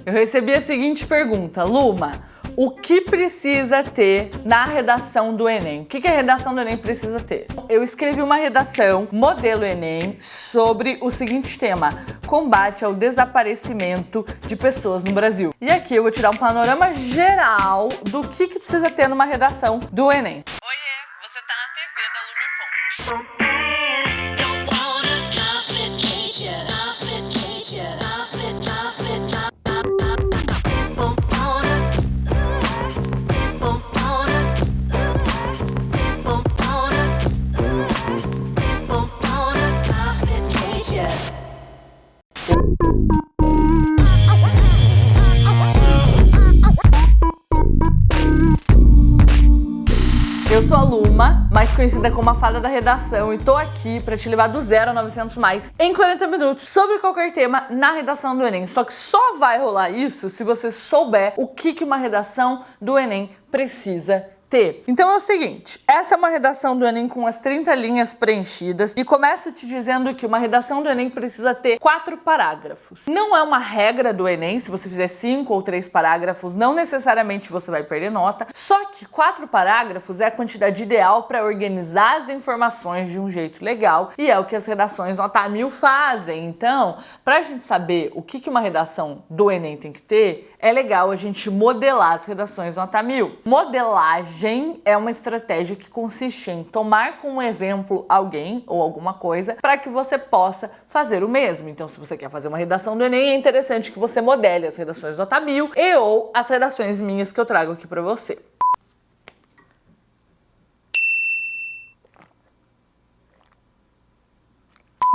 Eu recebi a seguinte pergunta: Luma, o que precisa ter na redação do Enem? O que a redação do Enem precisa ter? Eu escrevi uma redação modelo Enem sobre o seguinte tema: combate ao desaparecimento de pessoas no Brasil. E aqui eu vou tirar um panorama geral do que precisa ter numa redação do Enem. Oiê, você tá na TV da Lumipom. Eu sou a Luma, mais conhecida como a fada da redação, e tô aqui pra te levar do 0 a 900 mais em 40 minutos sobre qualquer tema na redação do Enem. Só que só vai rolar isso se você souber o que uma redação do Enem precisa ter. Então é o seguinte, essa é uma redação do Enem com as 30 linhas preenchidas e começo te dizendo que uma redação do Enem precisa ter 4 parágrafos. Não é uma regra do Enem, se você fizer 5 ou 3 parágrafos, não necessariamente você vai perder nota, só que 4 parágrafos é a quantidade ideal para organizar as informações de um jeito legal e é o que as redações nota 1000 fazem. Então, pra gente saber o que uma redação do Enem tem que ter, é legal a gente modelar as redações nota 1000. Modelagem é uma estratégia que consiste em tomar como exemplo alguém ou alguma coisa para que você possa fazer o mesmo. Então, se você quer fazer uma redação do Enem, é interessante que você modele as redações nota 1000 e ou as redações minhas que eu trago aqui para você.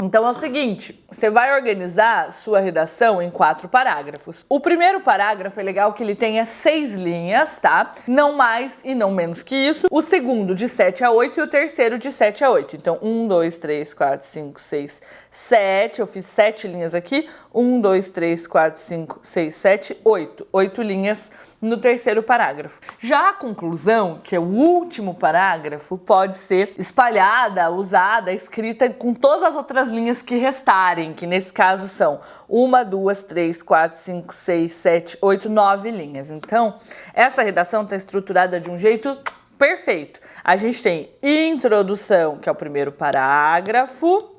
Então é o seguinte, você vai organizar sua redação em 4 parágrafos. O primeiro parágrafo é legal que ele tenha 6 linhas, tá? Não mais e não menos que isso. O segundo de 7 a 8 e o terceiro de 7 a 8. Então 1, 2, 3, 4, 5, 6, 7. Eu fiz 7 linhas aqui. 1, 2, 3, 4, 5, 6, 7, 8. 8 linhas no terceiro parágrafo. Já a conclusão, que é o último parágrafo, pode ser espalhada, usada, escrita com todas as outras linhas que restarem, que nesse caso são 1, 2, 3, 4, 5, 6, 7, 8, 9 linhas. Então, essa redação está estruturada de um jeito perfeito. A gente tem introdução, que é o primeiro parágrafo.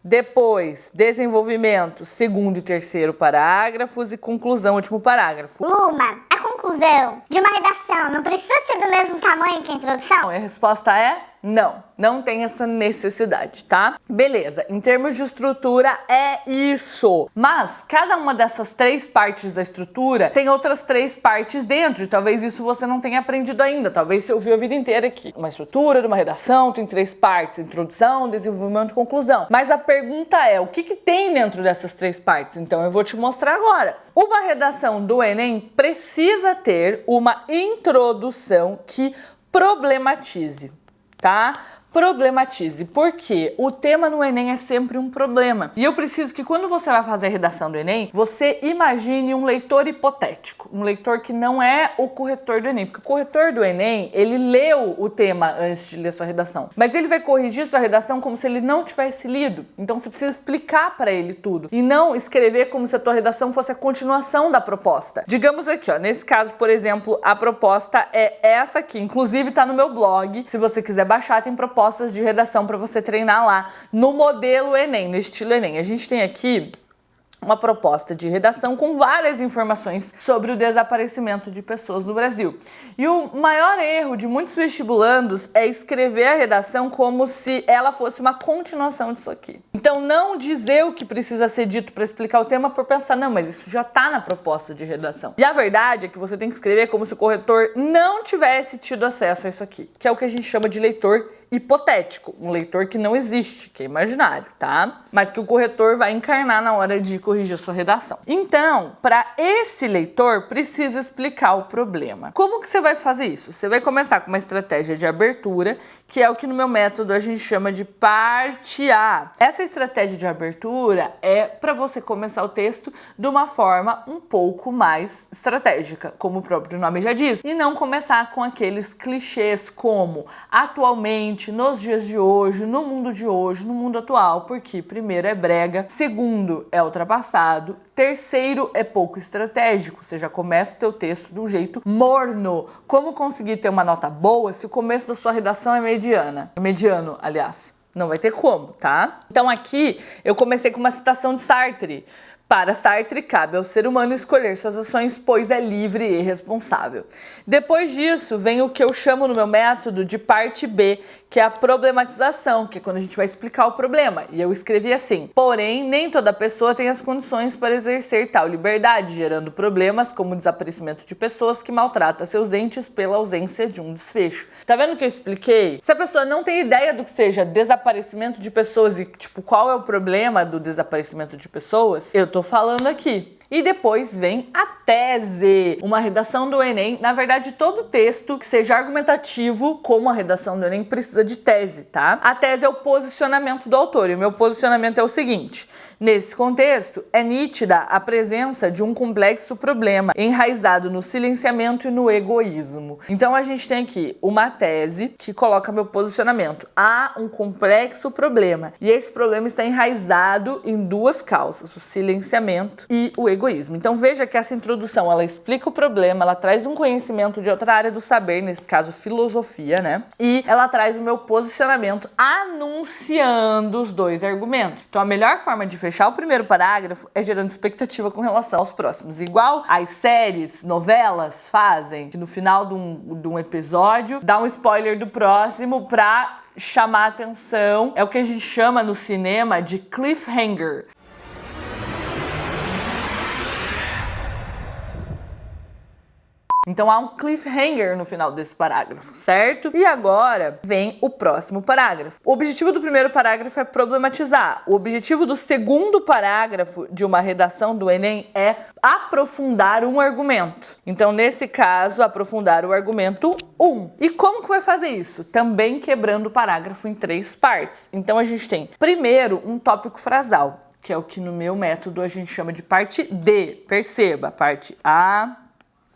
Depois, desenvolvimento, segundo e terceiro parágrafos e conclusão, último parágrafo. Luma, a conclusão de uma redação não precisa ser do mesmo tamanho que a introdução? E a resposta é não, não tem essa necessidade, tá? Beleza, em termos de estrutura é isso. Mas cada uma dessas 3 partes da estrutura tem outras 3 partes dentro. E talvez isso você não tenha aprendido ainda. Talvez você ouviu a vida inteira aqui. Uma estrutura de uma redação tem 3 partes: introdução, desenvolvimento e conclusão. Mas a pergunta é, o que tem dentro dessas 3 partes? Então eu vou te mostrar agora. Uma redação do Enem precisa ter uma introdução que problematize, tá? Problematize, porque o tema no Enem é sempre um problema. E eu preciso que quando você vai fazer a redação do Enem, você imagine um leitor hipotético, um leitor que não é o corretor do Enem, porque o corretor do Enem, ele leu o tema antes de ler sua redação, mas ele vai corrigir sua redação como se ele não tivesse lido. Então você precisa explicar para ele tudo e não escrever como se a tua redação fosse a continuação da proposta. Digamos aqui, ó, nesse caso, por exemplo, a proposta é essa aqui, inclusive tá no meu blog. Se você quiser baixar, tem propostas de redação para você treinar lá no modelo Enem, no estilo Enem. A gente tem aqui uma proposta de redação com várias informações sobre o desaparecimento de pessoas no Brasil. E o maior erro de muitos vestibulandos é escrever a redação como se ela fosse uma continuação disso aqui. Então não dizer o que precisa ser dito para explicar o tema por pensar, não, mas isso já está na proposta de redação. E a verdade é que você tem que escrever como se o corretor não tivesse tido acesso a isso aqui, que é o que a gente chama de leitor hipotético, um leitor que não existe, que é imaginário, tá? Mas que o corretor vai encarnar na hora de corrigir sua redação. Então, para esse leitor, precisa explicar o problema. Como que você vai fazer isso? Você vai começar com uma estratégia de abertura, que é o que no meu método a gente chama de parte A. Essa estratégia de abertura é para você começar o texto de uma forma um pouco mais estratégica, como o próprio nome já diz, e não começar com aqueles clichês como atualmente atualmente, nos dias de hoje, no mundo atual, porque primeiro é brega, segundo é ultrapassado, terceiro é pouco estratégico, você já começa o teu texto de um jeito morno. Como conseguir ter uma nota boa se o começo da sua redação é mediano, aliás? Não vai ter como, tá? Então aqui eu comecei com uma citação de Sartre. Para Sartre, cabe ao ser humano escolher suas ações, pois é livre e responsável. Depois disso, vem o que eu chamo no meu método de parte B, que é a problematização, que é quando a gente vai explicar o problema. E eu escrevi assim: porém, nem toda pessoa tem as condições para exercer tal liberdade, gerando problemas como o desaparecimento de pessoas que maltrata seus entes pela ausência de um desfecho. Tá vendo o que eu expliquei? Se a pessoa não tem ideia do que seja desaparecimento de pessoas e, tipo, qual é o problema do desaparecimento de pessoas, eu tô falando aqui. E depois vem a tese, uma redação do Enem. Na verdade, todo texto que seja argumentativo, como a redação do Enem, precisa de tese, tá? A tese é o posicionamento do autor, e o meu posicionamento é o seguinte: nesse contexto, é nítida a presença de um complexo problema enraizado no silenciamento e no egoísmo. Então a gente tem aqui uma tese que coloca meu posicionamento. Há um complexo problema, e esse problema está enraizado em duas causas: o silenciamento e o egoísmo. Então veja que essa introdução, ela explica o problema, ela traz um conhecimento de outra área do saber, nesse caso filosofia, né? E ela traz o meu posicionamento anunciando os dois argumentos. Então a melhor forma de fechar o primeiro parágrafo é gerando expectativa com relação aos próximos. Igual as séries, novelas fazem, que no final de um episódio dá um spoiler do próximo pra chamar a atenção. É o que a gente chama no cinema de cliffhanger. Então há um cliffhanger no final desse parágrafo, certo? E agora vem o próximo parágrafo. O objetivo do primeiro parágrafo é problematizar. O objetivo do segundo parágrafo de uma redação do Enem é aprofundar um argumento. Então, nesse caso, aprofundar o argumento 1. E como que vai fazer isso? Também quebrando o parágrafo em 3 partes. Então, a gente tem, primeiro, um tópico frasal, que é o que no meu método a gente chama de parte D. Perceba, parte A,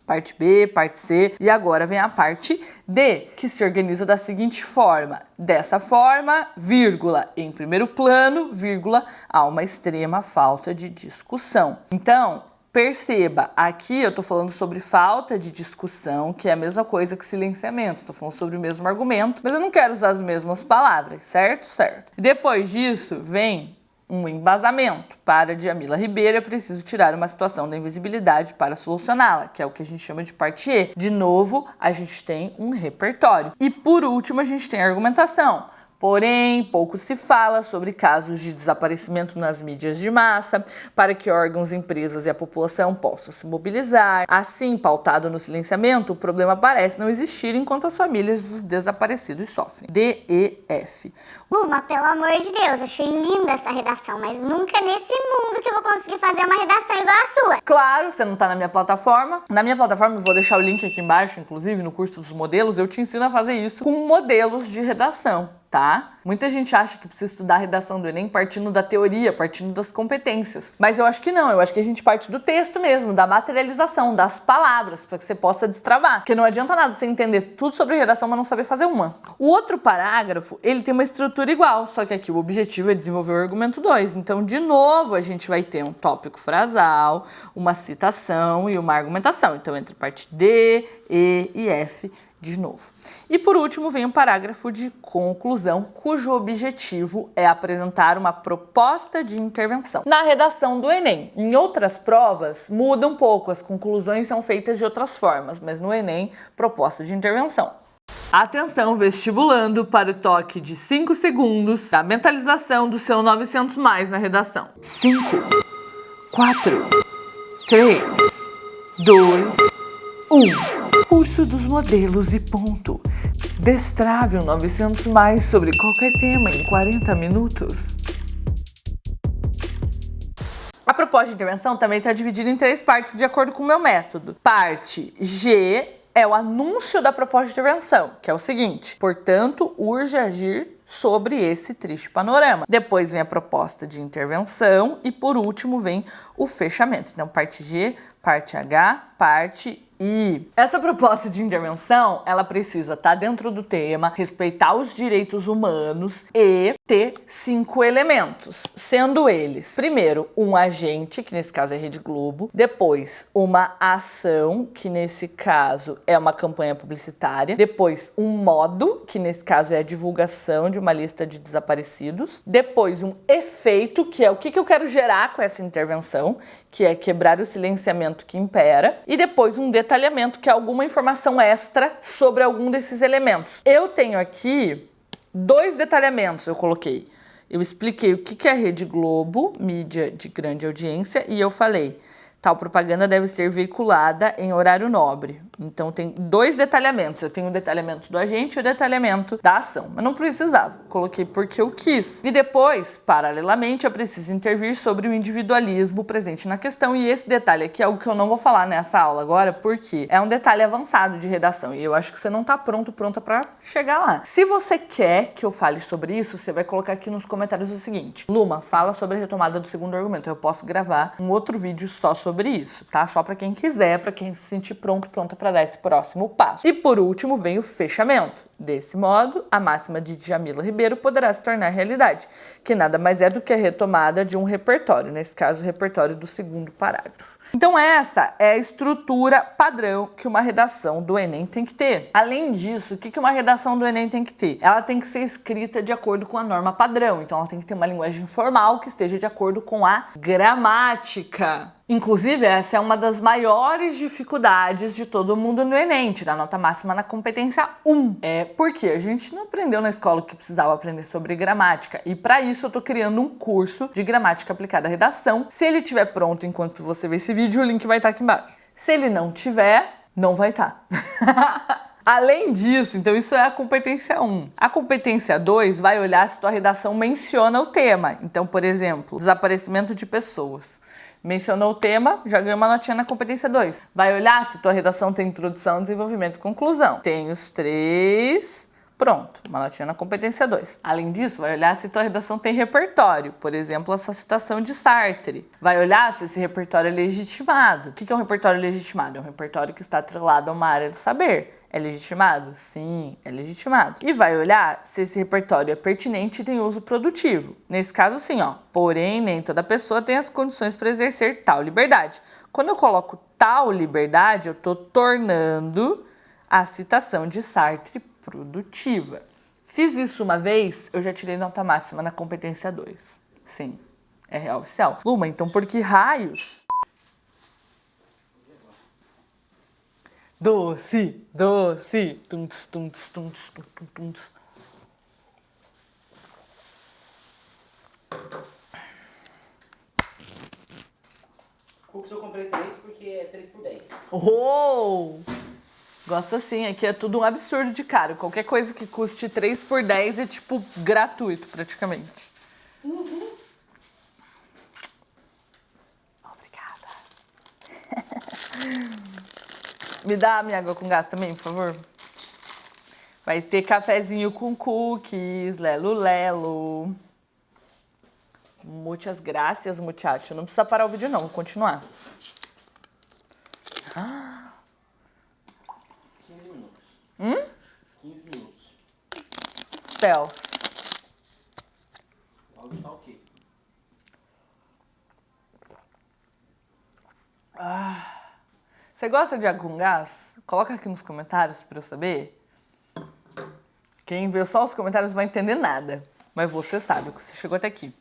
parte B, parte C, e agora vem a parte D, que se organiza da seguinte forma: dessa forma, vírgula, em primeiro plano, vírgula, há uma extrema falta de discussão. Então, perceba, aqui eu tô falando sobre falta de discussão, que é a mesma coisa que silenciamento. Tô falando sobre o mesmo argumento, mas eu não quero usar as mesmas palavras, certo? Certo. Depois disso, vem um embasamento. Para Djamila Ribeiro, é preciso tirar uma situação da invisibilidade para solucioná-la, que é o que a gente chama de parte E. De novo, a gente tem um repertório. E por último, a gente tem a argumentação. Porém, pouco se fala sobre casos de desaparecimento nas mídias de massa, para que órgãos, empresas e a população possam se mobilizar. Assim, pautado no silenciamento, o problema parece não existir enquanto as famílias dos desaparecidos sofrem. D, E, F. Luma, pelo amor de Deus, achei linda essa redação, mas nunca nesse mundo que eu vou conseguir fazer uma redação igual a sua. Claro, você não tá na minha plataforma. Na minha plataforma, eu vou deixar o link aqui embaixo, inclusive, no curso dos modelos, eu te ensino a fazer isso com modelos de redação. Tá? Muita gente acha que precisa estudar a redação do Enem partindo da teoria, partindo das competências. Mas eu acho que não, eu acho que a gente parte do texto mesmo, da materialização, das palavras, para que você possa destravar. Porque não adianta nada você entender tudo sobre redação, mas não saber fazer uma. O outro parágrafo, ele tem uma estrutura igual, só que aqui o objetivo é desenvolver o argumento 2. Então, de novo, a gente vai ter um tópico frasal, uma citação e uma argumentação. Então, entre parte D, E e F, de novo. E por último vem o parágrafo de conclusão, cujo objetivo é apresentar uma proposta de intervenção. Na redação do Enem, em outras provas, muda um pouco, as conclusões são feitas de outras formas, mas no Enem, proposta de intervenção. Atenção, vestibulando, para o toque de 5 segundos da mentalização do seu 900 mais na redação. 5, 4, 3, 2, 1. Curso dos modelos e ponto. Destrave um 900 mais sobre qualquer tema em 40 minutos. A proposta de intervenção também está dividida em 3 partes de acordo com o meu método. Parte G é o anúncio da proposta de intervenção, que é o seguinte: portanto, urge agir sobre esse triste panorama. Depois vem a proposta de intervenção e por último vem o fechamento. Então, parte G, parte H, parte E essa proposta de intervenção, ela precisa estar dentro do tema, respeitar os direitos humanos e ter 5 elementos, sendo eles, primeiro, um agente, que nesse caso é Rede Globo, depois, uma ação, que nesse caso é uma campanha publicitária, depois, um modo, que nesse caso é a divulgação de uma lista de desaparecidos, depois, um efeito, que é o que eu quero gerar com essa intervenção, que é quebrar o silenciamento que impera, e depois um detalhamento, que é alguma informação extra sobre algum desses elementos. Eu tenho aqui 2 detalhamentos, eu coloquei. Eu expliquei o que é Rede Globo, mídia de grande audiência, e eu falei, tal propaganda deve ser veiculada em horário nobre. Então tem 2 detalhamentos. Eu tenho o detalhamento do agente e o detalhamento da ação. Mas não precisava. Coloquei porque eu quis. E depois, paralelamente, eu preciso intervir sobre o individualismo presente na questão. E esse detalhe aqui é algo que eu não vou falar nessa aula agora, porque é um detalhe avançado de redação. E eu acho que você não tá pronta pra chegar lá. Se você quer que eu fale sobre isso, você vai colocar aqui nos comentários o seguinte. Luma, fala sobre a retomada do segundo argumento. Eu posso gravar um outro vídeo só sobre isso, tá? Só pra quem quiser, pra quem se sentir pronta pra dar esse próximo passo. E por último vem o fechamento. Desse modo, a máxima de Djamila Ribeiro poderá se tornar realidade, que nada mais é do que a retomada de um repertório, nesse caso o repertório do segundo parágrafo. Então essa é a estrutura padrão que uma redação do Enem tem que ter. Além disso, o que uma redação do Enem tem que ter? Ela tem que ser escrita de acordo com a norma padrão, então ela tem que ter uma linguagem formal que esteja de acordo com a gramática. Inclusive, essa é uma das maiores dificuldades de todo mundo no Enem, tirar nota máxima na competência 1. Porque a gente não aprendeu na escola que precisava aprender sobre gramática. E para isso eu tô criando um curso de gramática aplicada à redação. Se ele estiver pronto enquanto você vê esse vídeo, o link vai estar aqui embaixo. Se ele não tiver, não vai estar. Além disso, então isso é a competência 1. A competência 2 vai olhar se tua redação menciona o tema. Então, por exemplo, desaparecimento de pessoas. Mencionou o tema, já ganhou uma notinha na competência 2. Vai olhar se tua redação tem introdução, desenvolvimento e conclusão. Tem os 3, pronto, uma notinha na competência 2. Além disso, vai olhar se tua redação tem repertório. Por exemplo, essa citação de Sartre. Vai olhar se esse repertório é legitimado. O que é um repertório legitimado? É um repertório que está atrelado a uma área do saber. É legitimado? Sim, é legitimado. E vai olhar se esse repertório é pertinente e tem uso produtivo. Nesse caso, sim, ó. Porém, nem toda pessoa tem as condições para exercer tal liberdade. Quando eu coloco tal liberdade, eu estou tornando a citação de Sartre produtiva. Fiz isso uma vez, eu já tirei nota máxima na competência 2. Sim, é real oficial. Luma, então por que raios? Doce, doce. Tunts, tunts, tunts, tunts, tunts. Cookies eu comprei 3 porque é 3 por 10. Oh! Gosto assim, aqui é tudo um absurdo de caro. Qualquer coisa que custe 3 por 10 é tipo gratuito praticamente. Obrigada. Me dá a minha água com gás também, por favor? Vai ter cafezinho com cookies, lelo lelo. Muitas graças, muchacho. Não precisa parar o vídeo não, vou continuar. 15 minutos. 15 minutos. Céus. O áudio tá ok. Você gosta de água com gás? Coloca aqui nos comentários pra eu saber. Quem vê só os comentários não vai entender nada. Mas você sabe que você chegou até aqui.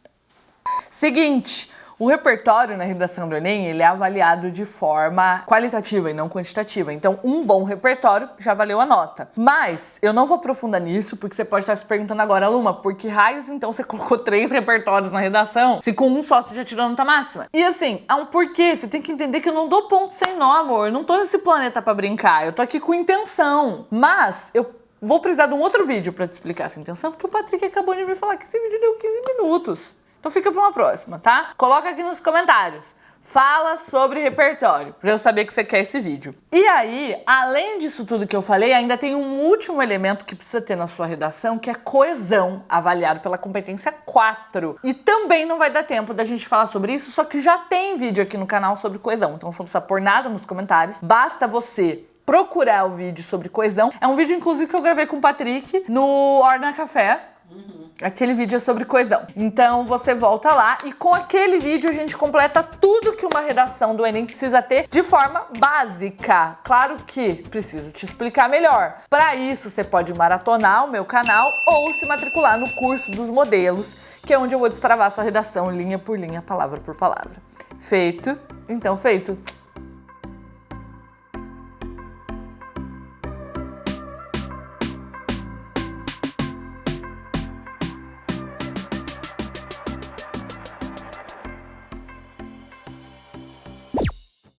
Seguinte, o repertório na redação do Enem, ele é avaliado de forma qualitativa e não quantitativa. Então, um bom repertório já valeu a nota. Mas, eu não vou aprofundar nisso, porque você pode estar se perguntando agora, Luma, por que raios então você colocou 3 repertórios na redação, se com um só você já tirou a nota máxima? E assim, há um porquê. Você tem que entender que eu não dou ponto sem nó, amor. Eu não tô nesse planeta pra brincar. Eu tô aqui com intenção. Mas, eu vou precisar de um outro vídeo pra te explicar essa intenção, porque o Patrick acabou de me falar que esse vídeo deu 15 minutos. Então fica pra uma próxima, tá? Coloca aqui nos comentários. Fala sobre repertório, pra eu saber que você quer esse vídeo. E aí, além disso tudo que eu falei, ainda tem um último elemento que precisa ter na sua redação, que é coesão, avaliado pela competência 4. E também não vai dar tempo da gente falar sobre isso, só que já tem vídeo aqui no canal sobre coesão, então você não precisa pôr nada nos comentários, basta você procurar o vídeo sobre coesão. É um vídeo, inclusive, que eu gravei com o Patrick no Orna Café. Aquele vídeo é sobre coesão. Então você volta lá e com aquele vídeo a gente completa tudo que uma redação do Enem precisa ter de forma básica. Claro que preciso te explicar melhor. Para isso você pode maratonar o meu canal ou se matricular no curso dos modelos, que é onde eu vou destravar a sua redação linha por linha, palavra por palavra. Feito? Então feito.